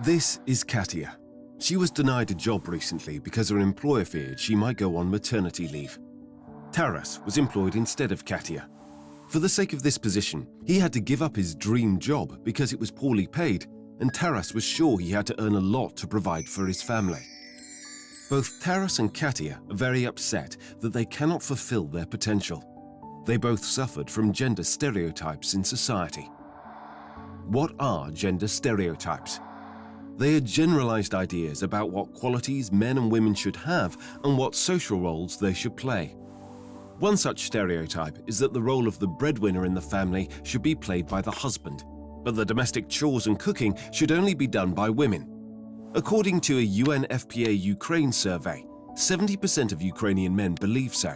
This is Katia. She was denied a job recently because her employer feared she might go on maternity leave. Taras was employed instead of Katia. For the sake of this position, he had to give up his dream job because it was poorly paid, and Taras was sure he had to earn a lot to provide for his family. Both Taras and Katia are very upset that they cannot fulfill their potential. They both suffered from gender stereotypes in society. What are gender stereotypes? They are generalized ideas about what qualities men and women should have and what social roles they should play. One such stereotype is that the role of the breadwinner in the family should be played by the husband, but the domestic chores and cooking should only be done by women. According to a UNFPA Ukraine survey, 70% of Ukrainian men believe so.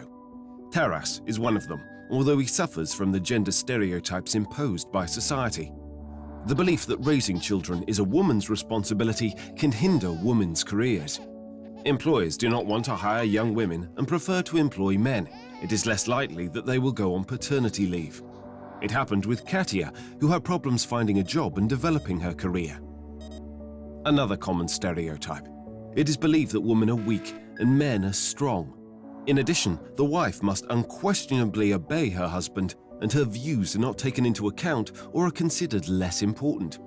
Taras is one of them, although he suffers from the gender stereotypes imposed by society. The belief that raising children is a woman's responsibility can hinder women's careers. Employers do not want to hire young women and prefer to employ men. It is less likely that they will go on paternity leave. It happened with Katia, who had problems finding a job and developing her career. Another common stereotype. It is believed that women are weak and men are strong. In addition, the wife must unquestionably obey her husband, and her views are not taken into account or are considered less important.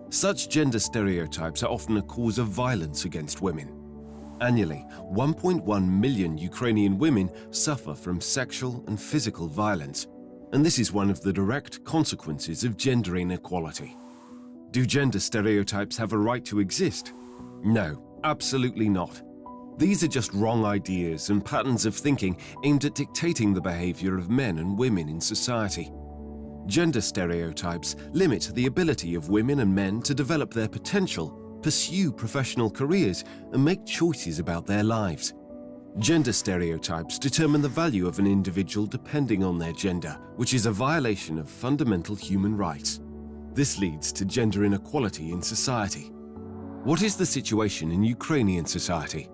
Such gender stereotypes are often a cause of violence against women. Annually, 1.1 million Ukrainian women suffer from sexual and physical violence, and this is one of the direct consequences of gender inequality. Do gender stereotypes have a right to exist? No, absolutely not. These are just wrong ideas and patterns of thinking aimed at dictating the behavior of men and women in society. Gender stereotypes limit the ability of women and men to develop their potential, pursue professional careers, and make choices about their lives. Gender stereotypes determine the value of an individual depending on their gender, which is a violation of fundamental human rights. This leads to gender inequality in society. What is the situation in Ukrainian society?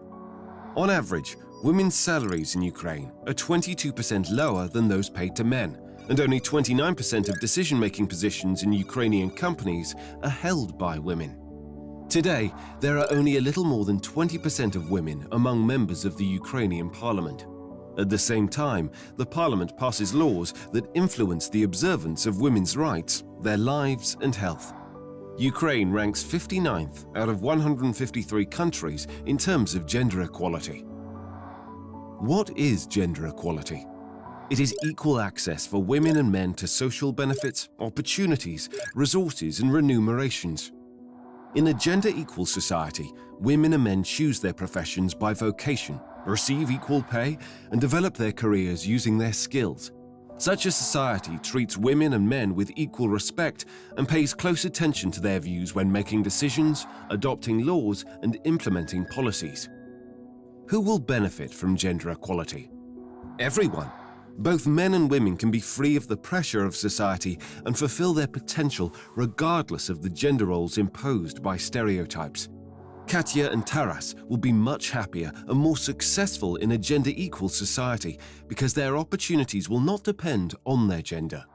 On average, women's salaries in Ukraine are 22% lower than those paid to men, and only 29% of decision-making positions in Ukrainian companies are held by women. Today, there are only a little more than 20% of women among members of the Ukrainian parliament. At the same time, the parliament passes laws that influence the observance of women's rights, their lives and health. Ukraine ranks 59th out of 153 countries in terms of gender equality. What is gender equality? It is equal access for women and men to social benefits, opportunities, resources, and remunerations. In a gender-equal society, women and men choose their professions by vocation, receive equal pay, and develop their careers using their skills. Such a society treats women and men with equal respect and pays close attention to their views when making decisions, adopting laws, and implementing policies. Who will benefit from gender equality? Everyone. Both men and women can be free of the pressure of society and fulfill their potential regardless of the gender roles imposed by stereotypes. Katia and Taras will be much happier and more successful in a gender-equal society because their opportunities will not depend on their gender.